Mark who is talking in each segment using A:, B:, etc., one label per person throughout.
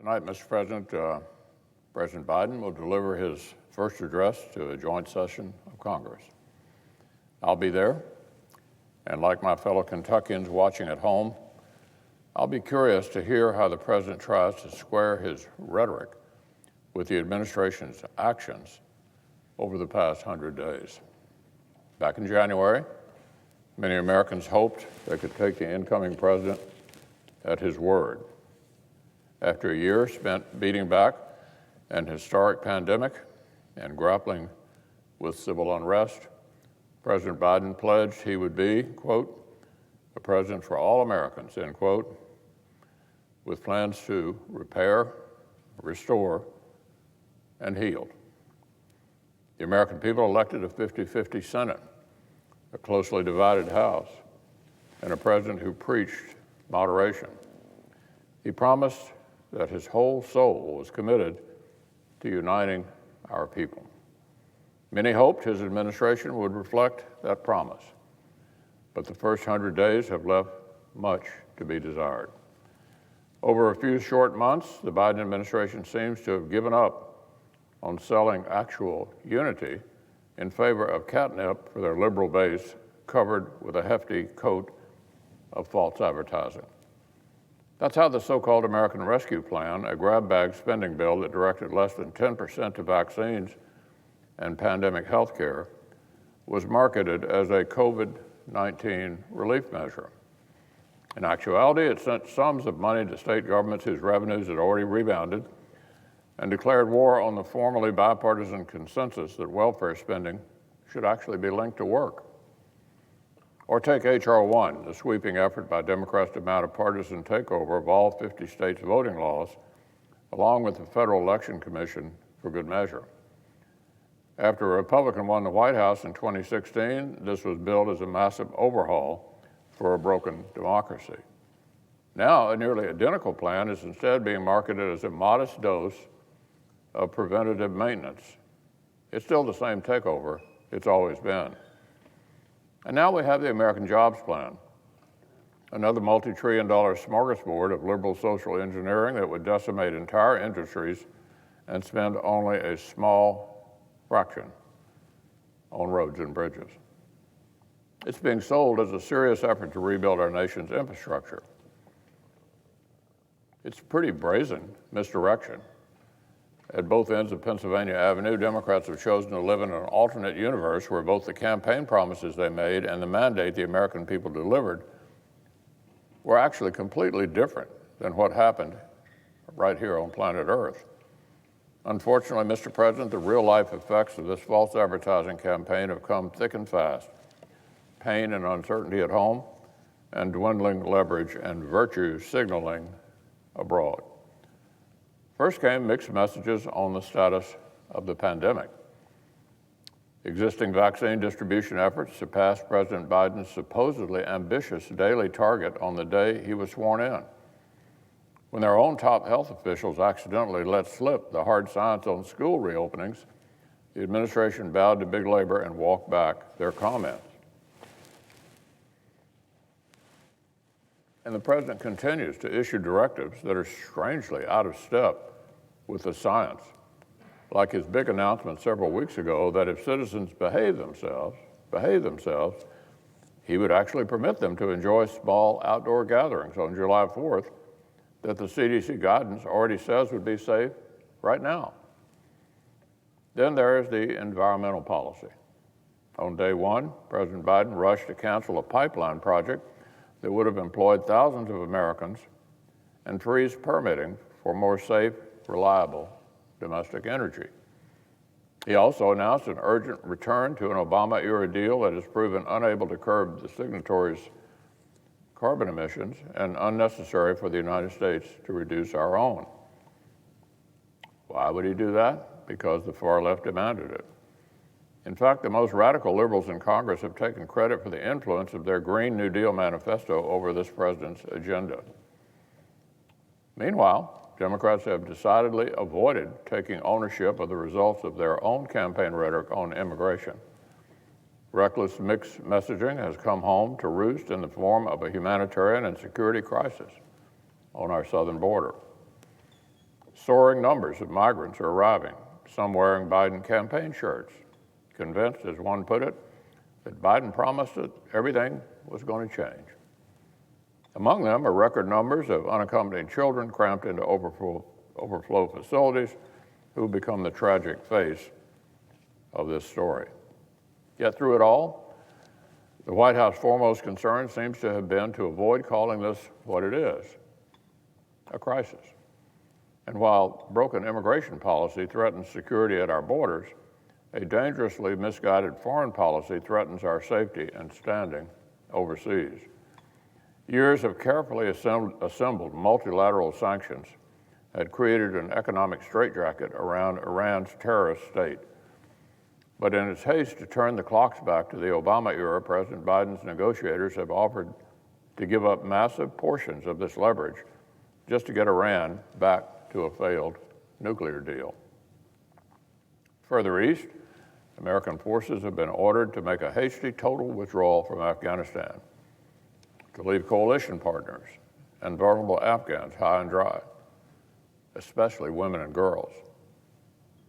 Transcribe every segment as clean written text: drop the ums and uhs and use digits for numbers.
A: Tonight, Mr. President, President Biden will deliver his first address to a joint session of Congress. I'll be there, and like my fellow Kentuckians watching at home, I'll be curious to hear how the President tries to square his rhetoric with the administration's actions over the past 100 days. Back in January, many Americans hoped they could take the incoming president at his word. After a year spent beating back an historic pandemic and grappling with civil unrest, President Biden pledged he would be, quote, a president for all Americans, end quote, with plans to repair, restore, and heal. The American people elected a 50-50 Senate, a closely divided House, and a president who preached moderation. He promised that his whole soul was committed to uniting our people. Many hoped his administration would reflect that promise, but the first 100 days have left much to be desired. Over a few short months, the Biden administration seems to have given up on selling actual unity in favor of catnip for their liberal base covered with a hefty coat of false advertising. That's how the so-called American Rescue Plan, a grab-bag spending bill that directed less than 10% to vaccines and pandemic health care, was marketed as a COVID-19 relief measure. In actuality, it sent sums of money to state governments whose revenues had already rebounded and declared war on the formerly bipartisan consensus that welfare spending should actually be linked to work. Or take H.R. 1, the sweeping effort by Democrats to mount a partisan takeover of all 50 states' voting laws, along with the Federal Election Commission for good measure. After a Republican won the White House in 2016, this was billed as a massive overhaul for a broken democracy. Now, a nearly identical plan is instead being marketed as a modest dose of preventative maintenance. It's still the same takeover it's always been. And now we have the American Jobs Plan, another multi-trillion-dollar smorgasbord of liberal social engineering that would decimate entire industries and spend only a small fraction on roads and bridges. It's being sold as a serious effort to rebuild our nation's infrastructure. It's pretty brazen misdirection. At both ends of Pennsylvania Avenue, Democrats have chosen to live in an alternate universe where both the campaign promises they made and the mandate the American people delivered were actually completely different than what happened right here on planet Earth. Unfortunately, Mr. President, the real-life effects of this false advertising campaign have come thick and fast. Pain and uncertainty at home, and dwindling leverage and virtue signaling abroad. First came mixed messages on the status of the pandemic. Existing vaccine distribution efforts surpassed President Biden's supposedly ambitious daily target on the day he was sworn in. When their own top health officials accidentally let slip the hard science on school reopenings, the administration bowed to big labor and walked back their comments. And the president continues to issue directives that are strangely out of step with the science, like his big announcement several weeks ago that if citizens behave themselves, he would actually permit them to enjoy small outdoor gatherings on July 4th that the CDC guidance already says would be safe right now. Then there is the environmental policy. On day one, President Biden rushed to cancel a pipeline project that would have employed thousands of Americans and freeze permitting for more safe, reliable domestic energy. He also announced an urgent return to an Obama-era deal that has proven unable to curb the signatories' carbon emissions and unnecessary for the United States to reduce our own. Why would he do that? Because the far left demanded it. In fact, the most radical liberals in Congress have taken credit for the influence of their Green New Deal manifesto over this president's agenda. Meanwhile, Democrats have decidedly avoided taking ownership of the results of their own campaign rhetoric on immigration. Reckless mixed messaging has come home to roost in the form of a humanitarian and security crisis on our southern border. Soaring numbers of migrants are arriving, some wearing Biden campaign shirts, convinced, as one put it, that Biden promised that everything was going to change. Among them are record numbers of unaccompanied children cramped into overflow facilities who become the tragic face of this story. Yet through it all, the White House foremost concern seems to have been to avoid calling this what it is, a crisis. And while broken immigration policy threatens security at our borders, a dangerously misguided foreign policy threatens our safety and standing overseas. Years of carefully assembled multilateral sanctions had created an economic straitjacket around Iran's terrorist state. But in its haste to turn the clocks back to the Obama era, President Biden's negotiators have offered to give up massive portions of this leverage just to get Iran back to a failed nuclear deal. Further east, American forces have been ordered to make a hasty total withdrawal from Afghanistan, to leave coalition partners and vulnerable Afghans high and dry, especially women and girls,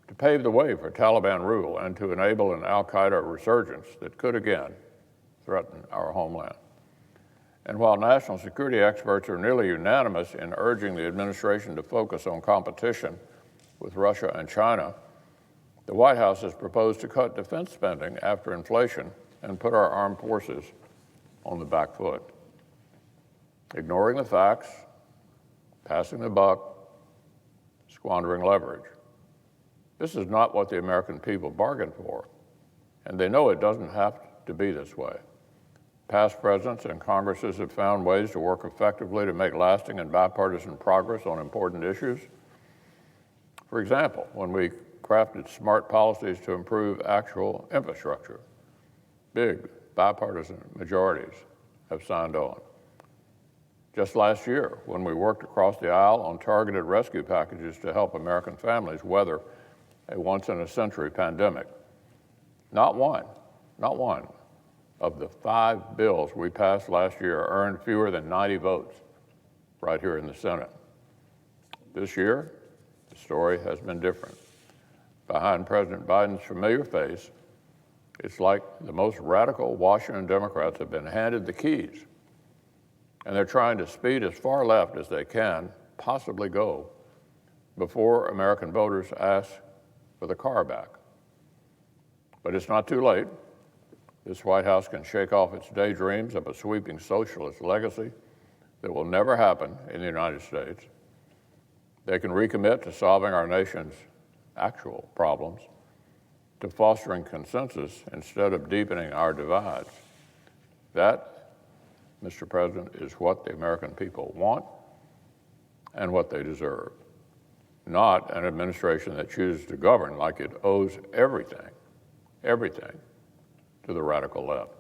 A: to pave the way for Taliban rule and to enable an al-Qaeda resurgence that could again threaten our homeland. And while national security experts are nearly unanimous in urging the administration to focus on competition with Russia and China, the White House has proposed to cut defense spending after inflation and put our armed forces on the back foot. Ignoring the facts, passing the buck, squandering leverage. This is not what the American people bargained for, and they know it doesn't have to be this way. Past presidents and Congresses have found ways to work effectively to make lasting and bipartisan progress on important issues. For example, when we crafted smart policies to improve actual infrastructure, big bipartisan majorities have signed on. Just last year, when we worked across the aisle on targeted rescue packages to help American families weather a once-in-a-century pandemic, not one of the 5 bills we passed last year earned fewer than 90 votes right here in the Senate. This year, the story has been different. Behind President Biden's familiar face, it's like the most radical Washington Democrats have been handed the keys, and they're trying to speed as far left as they can possibly go before American voters ask for the car back. But it's not too late. This White House can shake off its daydreams of a sweeping socialist legacy that will never happen in the United States. They can recommit to solving our nation's actual problems, to fostering consensus instead of deepening our divides. That, Mr. President, is what the American people want and what they deserve, not an administration that chooses to govern like it owes everything to the radical left.